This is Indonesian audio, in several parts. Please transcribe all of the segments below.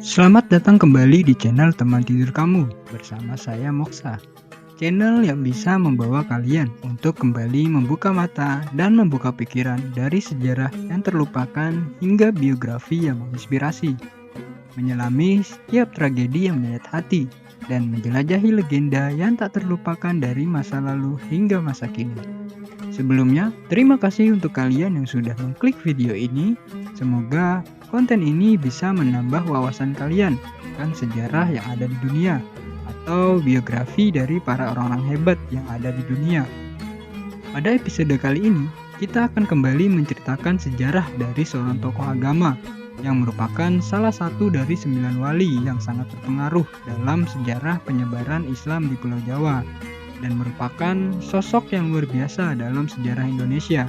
Selamat datang kembali di channel Teman Tidur Kamu bersama saya Moksa. Channel yang bisa membawa kalian untuk kembali membuka mata dan membuka pikiran dari sejarah yang terlupakan hingga biografi yang menginspirasi. Menyelami setiap tragedi yang menyayat hati dan menjelajahi legenda yang tak terlupakan dari masa lalu hingga masa kini. Sebelumnya, terima kasih untuk kalian yang sudah mengklik video ini. Semoga konten ini bisa menambah wawasan kalian tentang sejarah yang ada di dunia atau biografi dari para orang-orang hebat yang ada di dunia. Pada episode kali ini, kita akan kembali menceritakan sejarah dari seorang tokoh agama yang merupakan salah satu dari 9 wali yang sangat berpengaruh dalam sejarah penyebaran Islam di Pulau Jawa dan merupakan sosok yang luar biasa dalam sejarah Indonesia.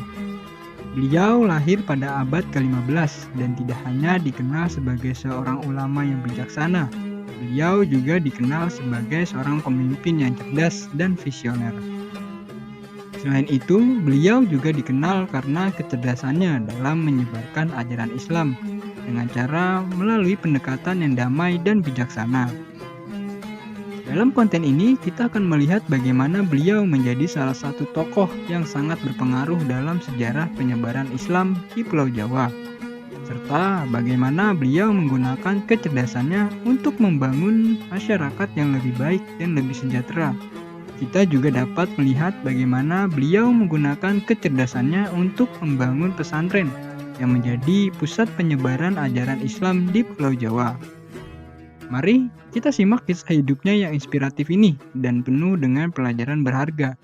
Beliau lahir pada abad ke-15 dan tidak hanya dikenal sebagai seorang ulama yang bijaksana, beliau juga dikenal sebagai seorang pemimpin yang cerdas dan visioner. Selain itu, beliau juga dikenal karena kecerdasannya dalam menyebarkan ajaran Islam dengan cara melalui pendekatan yang damai dan bijaksana. Dalam konten ini, kita akan melihat bagaimana beliau menjadi salah satu tokoh yang sangat berpengaruh dalam sejarah penyebaran Islam di Pulau Jawa, serta bagaimana beliau menggunakan kecerdasannya untuk membangun masyarakat yang lebih baik dan lebih sejahtera. Kita juga dapat melihat bagaimana beliau menggunakan kecerdasannya untuk membangun pesantren yang menjadi pusat penyebaran ajaran Islam di Pulau Jawa. Mari kita simak kisah hidupnya yang inspiratif ini dan penuh dengan pelajaran berharga.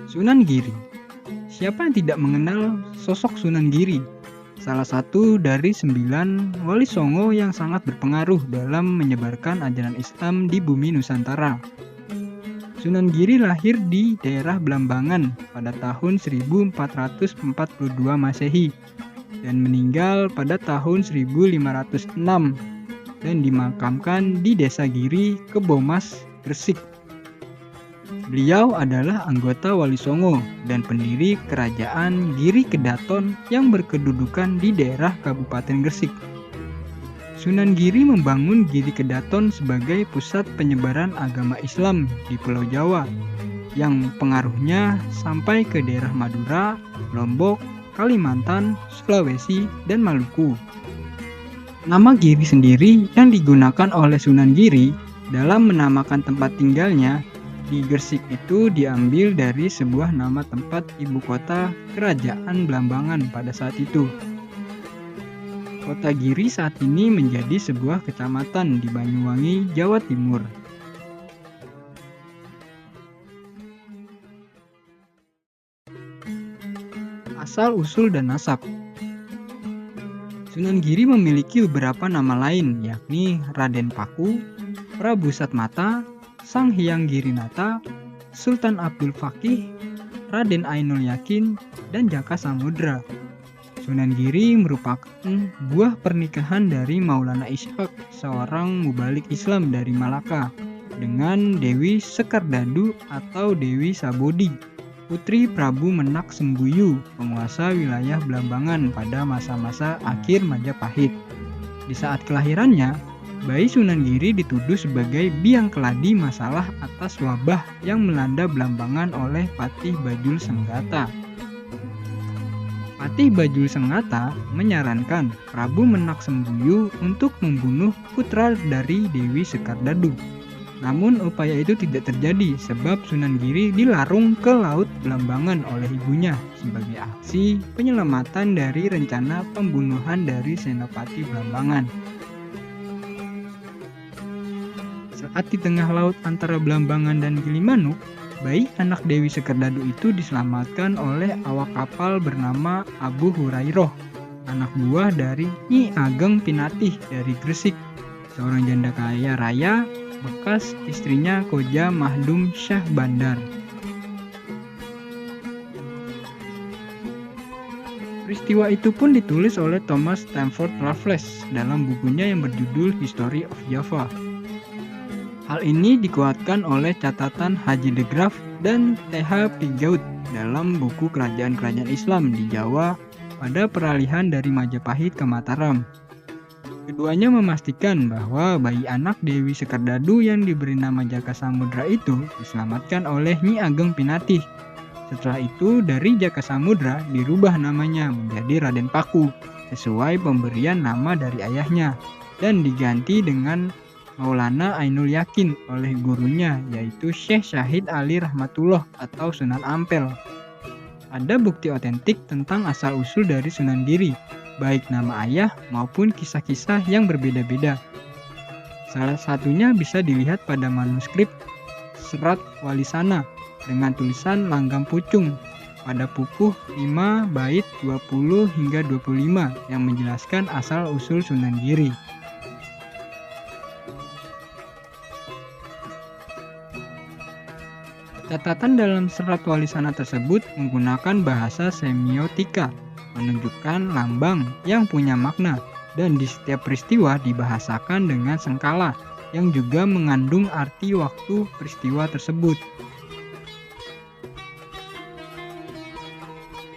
Sunan Giri. Siapa yang tidak mengenal sosok Sunan Giri? Salah satu dari 9 wali songo yang sangat berpengaruh dalam menyebarkan ajaran Islam di bumi Nusantara. Sunan Giri lahir di daerah Blambangan pada tahun 1442 Masehi dan meninggal pada tahun 1506 dan dimakamkan di Desa Giri, Kebomas, Gresik. Beliau adalah anggota Wali Songo dan pendiri Kerajaan Giri Kedaton yang berkedudukan di daerah Kabupaten Gresik. Sunan Giri membangun Giri Kedaton sebagai pusat penyebaran agama Islam di Pulau Jawa yang pengaruhnya sampai ke daerah Madura, Lombok, Kalimantan, Sulawesi, dan Maluku. Nama Giri sendiri yang digunakan oleh Sunan Giri dalam menamakan tempat tinggalnya di Gresik itu diambil dari sebuah nama tempat ibu kota Kerajaan Blambangan pada saat itu. Kota Giri saat ini menjadi sebuah kecamatan di Banyuwangi, Jawa Timur. Asal-usul dan nasab. Sunan Giri memiliki beberapa nama lain, yakni Raden Paku, Prabu Satmata, Sang Hyang Girinata, Sultan Abdul Fakih, Raden Ainul Yakin, dan Jaka Samudra. Sunan Giri merupakan buah pernikahan dari Maulana Ishak, seorang mubalik Islam dari Malaka, dengan Dewi Sekardadu atau Dewi Sabodi, putri Prabu Menak Sembuyu, penguasa wilayah Blambangan pada masa-masa akhir Majapahit. Di saat kelahirannya, bayi Sunan Giri dituduh sebagai biang keladi masalah atas wabah yang melanda Blambangan oleh Patih Bajul Senggata. Patih Bajul Senggata menyarankan Prabu Menak Sembuyu untuk membunuh putra dari Dewi Sekardadu. Namun upaya itu tidak terjadi sebab Sunan Giri dilarung ke Laut Blambangan oleh ibunya sebagai aksi penyelamatan dari rencana pembunuhan dari Senopati Blambangan. Saat di tengah laut antara Blambangan dan Gilimanuk, bayi anak Dewi Sekardadu itu diselamatkan oleh awak kapal bernama Abu Hurairah, anak buah dari Nyi Ageng Pinatih dari Gresik, seorang janda kaya raya bekas istrinya Koja Mahdum Syah Bandar. Peristiwa itu pun ditulis oleh Thomas Stamford Raffles dalam bukunya yang berjudul History of Java. Hal ini dikuatkan oleh catatan Haji de Graaf dan T.H. Pigaut dalam buku Kerajaan-Kerajaan Islam di Jawa pada peralihan dari Majapahit ke Mataram. Keduanya memastikan bahwa bayi anak Dewi Sekardadu yang diberi nama Jaka Samudra itu diselamatkan oleh Nyi Ageng Pinatih. Setelah itu dari Jaka Samudra dirubah namanya menjadi Raden Paku sesuai pemberian nama dari ayahnya dan diganti dengan Maulana Ainul Yakin oleh gurunya yaitu Syekh Syahid Ali Rahmatullah atau Sunan Ampel. Ada bukti otentik tentang asal-usul dari Sunan Giri, baik nama ayah maupun kisah-kisah yang berbeda-beda. Salah satunya bisa dilihat pada manuskrip Serat Walisana dengan tulisan Langgam Pucung pada pupuh 5 bait 20 hingga 25 yang menjelaskan asal-usul Sunan Giri. Catatan dalam Serat Walisana tersebut menggunakan bahasa semiotika, menunjukkan lambang yang punya makna, dan di setiap peristiwa dibahasakan dengan sengkala, yang juga mengandung arti waktu peristiwa tersebut.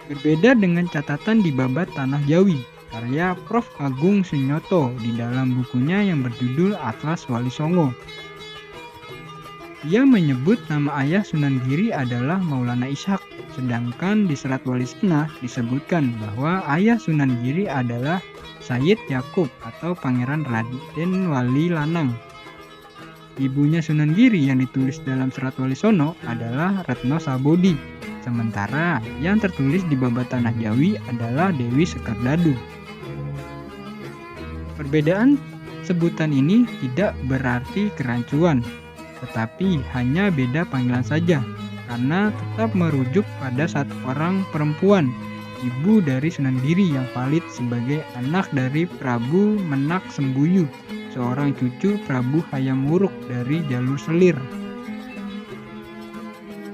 Berbeda dengan catatan di Babat Tanah Jawi, karya Prof. Agung Sunyoto di dalam bukunya yang berjudul Atlas Wali Songo. Ia menyebut nama ayah Sunan Giri adalah Maulana Ishak, sedangkan di Serat Walisana disebutkan bahwa ayah Sunan Giri adalah Sayyid Yakub atau Pangeran Raden Wali Lanang. Ibunya Sunan Giri yang ditulis dalam Serat Walisono adalah Retno Sabodi, sementara yang tertulis di Babat Tanah Jawi adalah Dewi Sekardadu. Perbedaan sebutan ini tidak berarti kerancuan, tetapi hanya beda panggilan saja, karena tetap merujuk pada satu orang perempuan, ibu dari Sunan Giri yang valid sebagai anak dari Prabu Menak Sembuyu, seorang cucu Prabu Hayam Wuruk dari jalur Selir.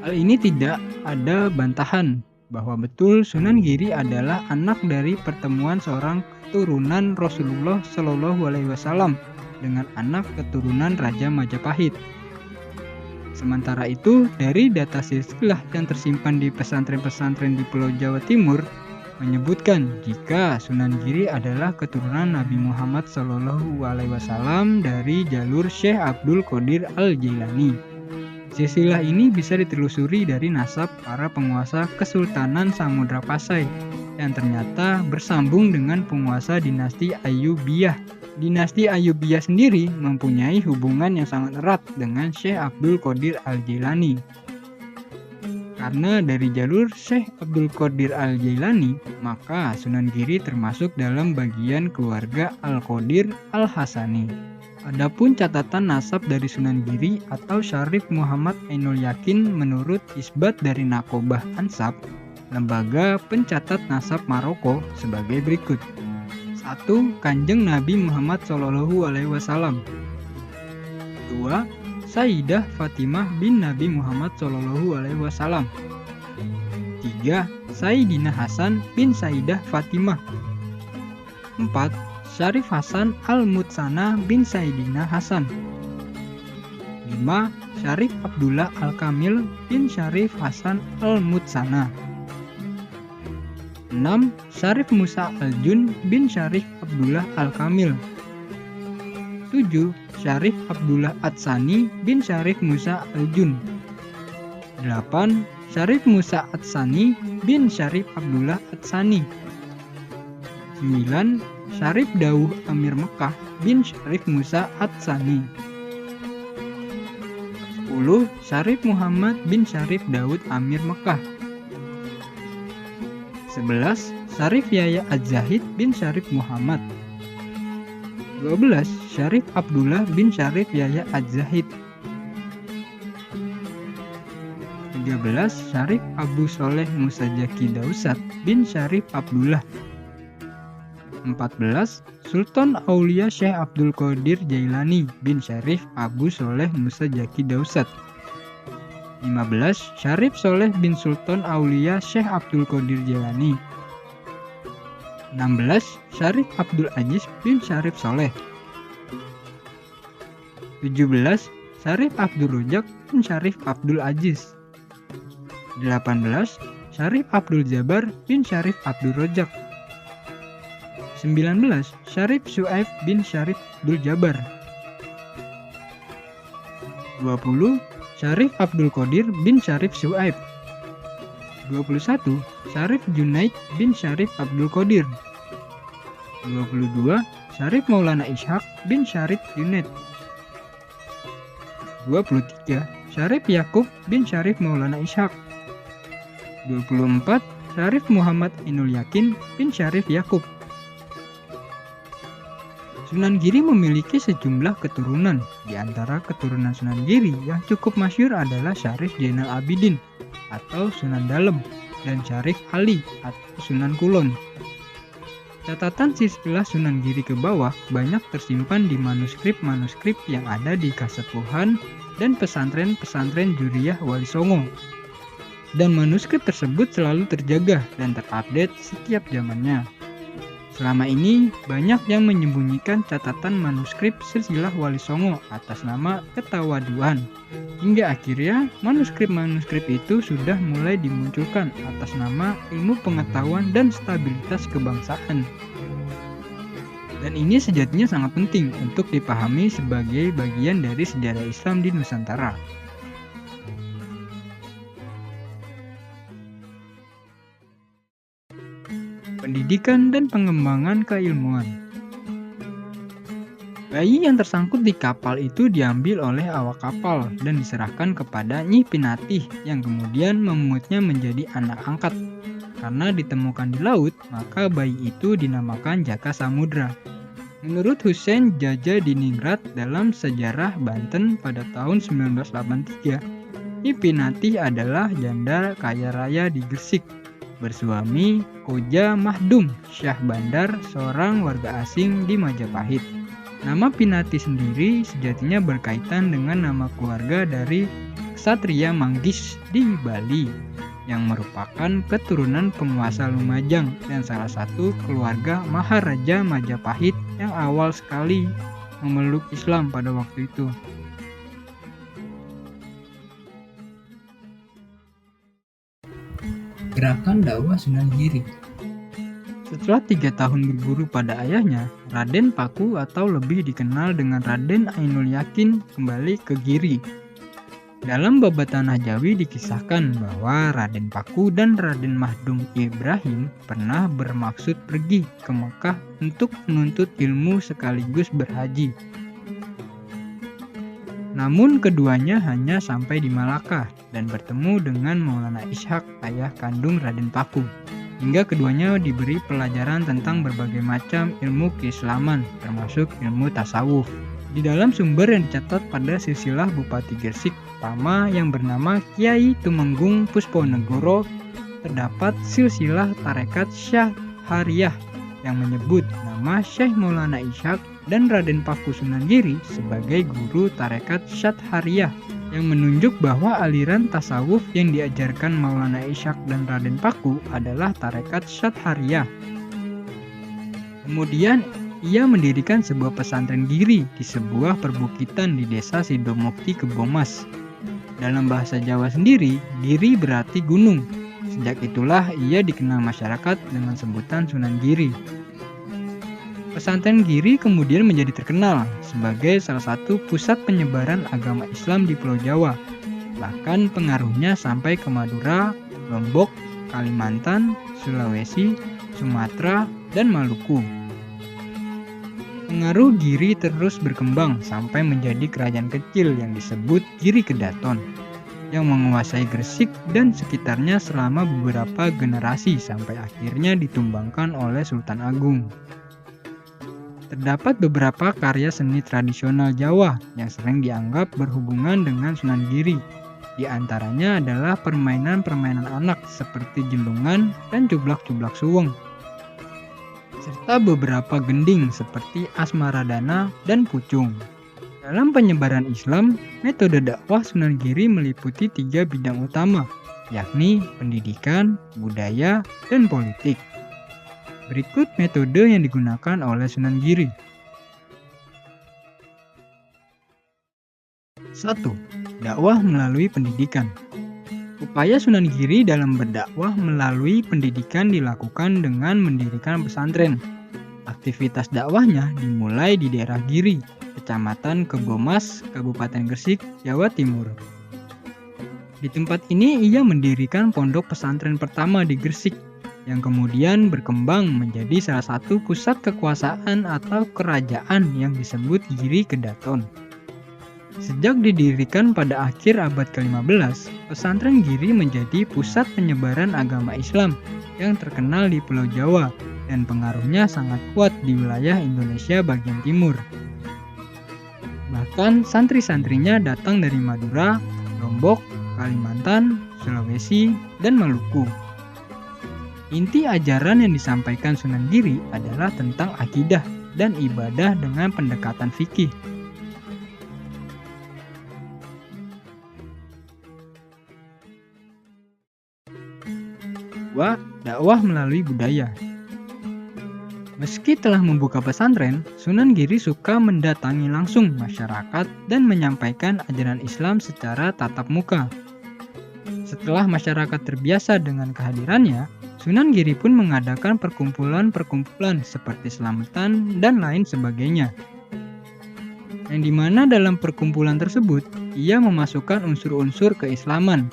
Hal ini tidak ada bantahan bahwa betul Sunan Giri adalah anak dari pertemuan seorang keturunan Rasulullah Shallallahu Alaihi Wasallam dengan anak keturunan Raja Majapahit. Sementara itu, dari data silsilah yang tersimpan di pesantren-pesantren di Pulau Jawa Timur menyebutkan jika Sunan Giri adalah keturunan Nabi Muhammad Shallallahu Alaihi Wasallam dari jalur Syekh Abdul Qadir Al-Jailani. Silsilah ini bisa ditelusuri dari nasab para penguasa Kesultanan Samudra Pasai yang ternyata bersambung dengan penguasa dinasti Ayyubiyah. Dinasti Ayyubiyah sendiri mempunyai hubungan yang sangat erat dengan Syekh Abdul Qadir Al-Jailani. Karena dari jalur Syekh Abdul Qadir Al-Jailani, maka Sunan Giri termasuk dalam bagian keluarga Al-Qadir Al-Hasani. Adapun catatan nasab dari Sunan Giri atau Syarif Muhammad Ainul Yakin menurut isbat dari Nakobah Ansab, lembaga pencatat nasab Maroko sebagai berikut. 1. Kanjeng Nabi Muhammad Shallallahu Alaihi Wasallam. 2. Sayyidah Fatimah bin Nabi Muhammad Shallallahu Alaihi Wasallam. 3. Sayyidina Hasan bin Sayyidah Fatimah. 4. Syarif Hasan Al-Mutsana bin Sayyidina Hasan. 5. Syarif Abdullah Al-Kamil bin Syarif Hasan Al-Mutsana. 6. Syarif Musa Al-Jun bin Syarif Abdullah Al-Kamil. 7. Syarif Abdullah Atsani bin Syarif Musa Al-Jun. 8. Syarif Musa Atsani bin Syarif Abdullah Atsani. 9. Syarif Dawuh Amir Mekah bin Syarif Musa Atsani. 10. Syarif Muhammad bin Syarif Daud Amir Mekah. 11. Syarif Yahya Az-Zahid bin Syarif Muhammad. 12. Syarif Abdullah bin Syarif Yahya Az-Zahid. 13. Syarif Abu Soleh Musa Zaki Dausat bin Syarif Abdullah. 14. Sultan Aulia Syekh Abdul Qadir Jailani bin Syarif Abu Soleh Musa Zaki Dausat. 15. Syarif Soleh bin Sultan Aulia Syekh Abdul Qadir Jailani. 16. Syarif Abdul Aziz bin Syarif Soleh. 17. Syarif Abdul Rojak bin Syarif Abdul Aziz. 18. Syarif Abdul Jabar bin Syarif Abdul Rojak. 19. Syarif Su'aib bin Syarif Abdul Jabar. 20. Syarif Abdul Qadir bin Syarif Su'aib. 21. Syarif Junaid bin Syarif Abdul Qadir. 22. Syarif Maulana Ishaq bin Syarif Junaid. 23. Syarif Yakub bin Syarif Maulana Ishaq. 24. Syarif Muhammad Ainul Yakin bin Syarif Yakub. Sunan Giri memiliki sejumlah keturunan. Di antara keturunan Sunan Giri yang cukup masyhur adalah Syarif Zainal Abidin atau Sunan Dalem dan Syarif Ali atau Sunan Kulon. Catatan silsilah Sunan Giri ke bawah banyak tersimpan di manuskrip-manuskrip yang ada di Kasepuhan dan pesantren-pesantren Juriyah Wali Songo. Dan manuskrip tersebut selalu terjaga dan terupdate setiap zamannya. Selama ini, banyak yang menyembunyikan catatan manuskrip silsilah Wali Songo atas nama ketawaduan. Hingga akhirnya, manuskrip-manuskrip itu sudah mulai dimunculkan atas nama ilmu pengetahuan dan stabilitas kebangsaan. Dan ini sejatinya sangat penting untuk dipahami sebagai bagian dari sejarah Islam di Nusantara. Pendidikan dan pengembangan keilmuan. Bayi yang tersangkut di kapal itu diambil oleh awak kapal dan diserahkan kepada Nyi Pinatih yang kemudian memutnya menjadi anak angkat. Karena ditemukan di laut, maka bayi itu dinamakan Jaka Samudra. Menurut Hussein Jajadiningrat dalam Sejarah Banten pada tahun 1983, Nyi Pinatih adalah janda kaya raya di Gresik. Bersuami Koja Mahdum Syah Bandar, seorang warga asing di Majapahit. Nama Pinatih sendiri sejatinya berkaitan dengan nama keluarga dari Ksatria Manggis di Bali, yang merupakan keturunan penguasa Lumajang dan salah satu keluarga Maharaja Majapahit yang awal sekali memeluk Islam pada waktu itu. Gerakan dakwah Sunan Giri. Setelah 3 tahun berguru pada ayahnya, Raden Paku atau lebih dikenal dengan Raden Ainul Yakin kembali ke Giri. Dalam Babat Tanah Jawi dikisahkan bahwa Raden Paku dan Raden Mahdum Ibrahim pernah bermaksud pergi ke Mekah untuk menuntut ilmu sekaligus berhaji. Namun keduanya hanya sampai di Malaka dan bertemu dengan Maulana Ishaq, ayah kandung Raden Paku. Hingga keduanya diberi pelajaran tentang berbagai macam ilmu keislaman, termasuk ilmu tasawuf. Di dalam sumber yang dicatat pada silsilah Bupati Gresik pertama yang bernama Kiai Tumenggung Pusponegoro, terdapat silsilah tarekat Syah Hariyah yang menyebut nama Syekh Maulana Ishaq dan Raden Paku Sunan Giri sebagai guru tarekat Syadhariyah, yang menunjuk bahwa aliran tasawuf yang diajarkan Maulana Ishaq dan Raden Paku adalah tarekat Syadhariyah. Kemudian ia mendirikan sebuah pesantren Giri di sebuah perbukitan di desa Sidomukti Kebomas. Dalam bahasa Jawa sendiri, Giri berarti gunung. Sejak itulah ia dikenal masyarakat dengan sebutan Sunan Giri. Pesantren Giri kemudian menjadi terkenal sebagai salah satu pusat penyebaran agama Islam di Pulau Jawa. Bahkan pengaruhnya sampai ke Madura, Lombok, Kalimantan, Sulawesi, Sumatera, dan Maluku. Pengaruh Giri terus berkembang sampai menjadi kerajaan kecil yang disebut Giri Kedaton, yang menguasai Gresik dan sekitarnya selama beberapa generasi sampai akhirnya ditumbangkan oleh Sultan Agung. Terdapat beberapa karya seni tradisional Jawa yang sering dianggap berhubungan dengan Sunan Giri, Di antaranya adalah permainan-permainan anak seperti jelungan dan jublak-jublak suweng, serta beberapa gending seperti asmaradana dan pucung. Dalam penyebaran Islam, metode dakwah Sunan Giri meliputi 3 bidang utama, yakni pendidikan, budaya, dan politik. Berikut metode yang digunakan oleh Sunan Giri. 1. Dakwah melalui pendidikan. Upaya Sunan Giri dalam berdakwah melalui pendidikan dilakukan dengan mendirikan pesantren. Aktivitas dakwahnya dimulai di daerah Giri, Kecamatan Kebomas, Kabupaten Gresik, Jawa Timur. Di tempat ini ia mendirikan pondok pesantren pertama di Gresik, yang kemudian berkembang menjadi salah satu pusat kekuasaan atau kerajaan yang disebut Giri Kedaton. Sejak didirikan pada akhir abad ke-15, pesantren Giri menjadi pusat penyebaran agama Islam yang terkenal di Pulau Jawa dan pengaruhnya sangat kuat di wilayah Indonesia bagian timur. Bahkan santri-santrinya datang dari Madura, Lombok, Kalimantan, Sulawesi, dan Maluku. Inti ajaran yang disampaikan Sunan Giri adalah tentang akidah dan ibadah dengan pendekatan fikih. 2. Dakwah melalui budaya. Meski telah membuka pesantren, Sunan Giri suka mendatangi langsung masyarakat dan menyampaikan ajaran Islam secara tatap muka. Setelah masyarakat terbiasa dengan kehadirannya, Sunan Giri pun mengadakan perkumpulan-perkumpulan seperti selamatan dan lain sebagainya. Yang dimana dalam perkumpulan tersebut, ia memasukkan unsur-unsur keislaman.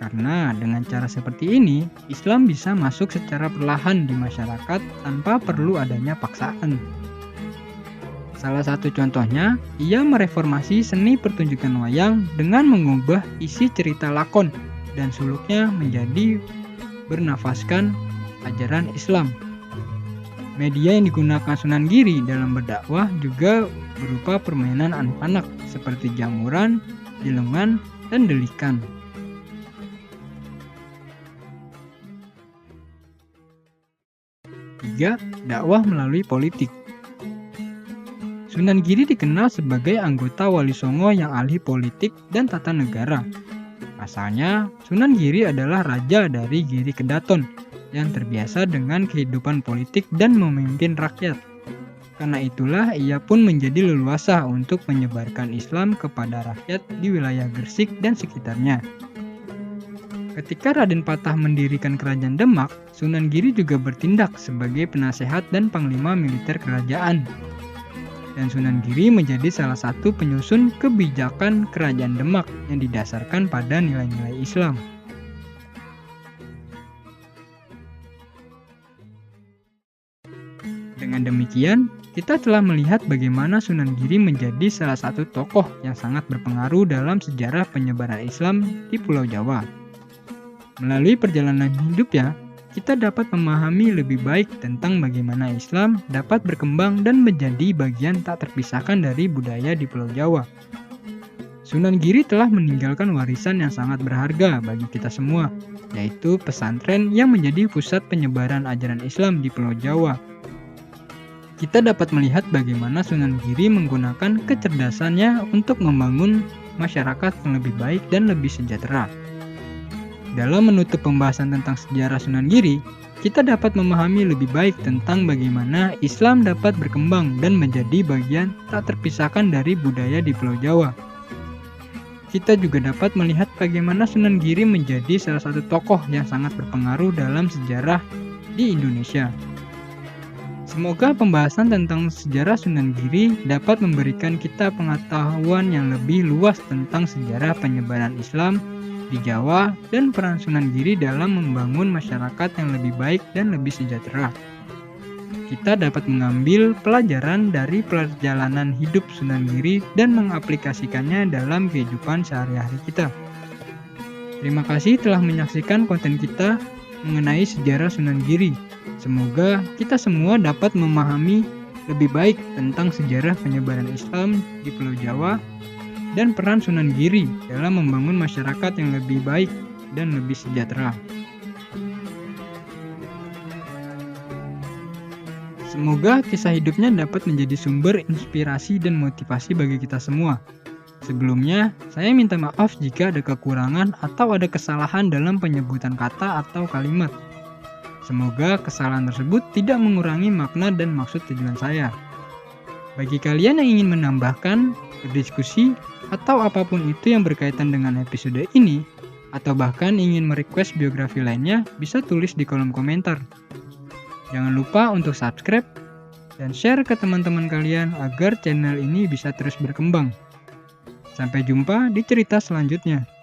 Karena dengan cara seperti ini, Islam bisa masuk secara perlahan di masyarakat tanpa perlu adanya paksaan. Salah satu contohnya, ia mereformasi seni pertunjukan wayang dengan mengubah isi cerita lakon dan suluknya menjadi bernafaskan ajaran Islam. Media yang digunakan Sunan Giri dalam berdakwah juga berupa permainan anak-anak seperti jamuran, jelungan, dan delikan. 3. Dakwah melalui politik. Sunan Giri dikenal sebagai anggota Wali Songo yang ahli politik dan tata negara. Asalnya, Sunan Giri adalah raja dari Giri Kedaton yang terbiasa dengan kehidupan politik dan memimpin rakyat. Karena itulah ia pun menjadi leluasa untuk menyebarkan Islam kepada rakyat di wilayah Gresik dan sekitarnya. Ketika Raden Patah mendirikan kerajaan Demak, Sunan Giri juga bertindak sebagai penasehat dan panglima militer kerajaan. Dan Sunan Giri menjadi salah satu penyusun kebijakan kerajaan Demak yang didasarkan pada nilai-nilai Islam. Dengan demikian, kita telah melihat bagaimana Sunan Giri menjadi salah satu tokoh yang sangat berpengaruh dalam sejarah penyebaran Islam di Pulau Jawa. Melalui perjalanan hidupnya, kita dapat memahami lebih baik tentang bagaimana Islam dapat berkembang dan menjadi bagian tak terpisahkan dari budaya di Pulau Jawa. Sunan Giri telah meninggalkan warisan yang sangat berharga bagi kita semua, yaitu pesantren yang menjadi pusat penyebaran ajaran Islam di Pulau Jawa. Kita dapat melihat bagaimana Sunan Giri menggunakan kecerdasannya untuk membangun masyarakat yang lebih baik dan lebih sejahtera. Dalam menutup pembahasan tentang sejarah Sunan Giri, kita dapat memahami lebih baik tentang bagaimana Islam dapat berkembang dan menjadi bagian tak terpisahkan dari budaya di Pulau Jawa. Kita juga dapat melihat bagaimana Sunan Giri menjadi salah satu tokoh yang sangat berpengaruh dalam sejarah di Indonesia. Semoga pembahasan tentang sejarah Sunan Giri dapat memberikan kita pengetahuan yang lebih luas tentang sejarah penyebaran Islam di Jawa dan peran Sunan Giri dalam membangun masyarakat yang lebih baik dan lebih sejahtera. Kita dapat mengambil pelajaran dari perjalanan hidup Sunan Giri dan mengaplikasikannya dalam kehidupan sehari-hari kita. Terima kasih telah menyaksikan konten kita mengenai sejarah Sunan Giri. Semoga kita semua dapat memahami lebih baik tentang sejarah penyebaran Islam di Pulau Jawa dan peran Sunan Giri dalam membangun masyarakat yang lebih baik dan lebih sejahtera. Semoga kisah hidupnya dapat menjadi sumber inspirasi dan motivasi bagi kita semua. Sebelumnya, saya minta maaf jika ada kekurangan atau ada kesalahan dalam penyebutan kata atau kalimat. Semoga kesalahan tersebut tidak mengurangi makna dan maksud tujuan saya. Bagi kalian yang ingin menambahkan, berdiskusi, atau apapun itu yang berkaitan dengan episode ini, atau bahkan ingin merequest biografi lainnya, bisa tulis di kolom komentar. Jangan lupa untuk subscribe dan share ke teman-teman kalian agar channel ini bisa terus berkembang. Sampai jumpa di cerita selanjutnya.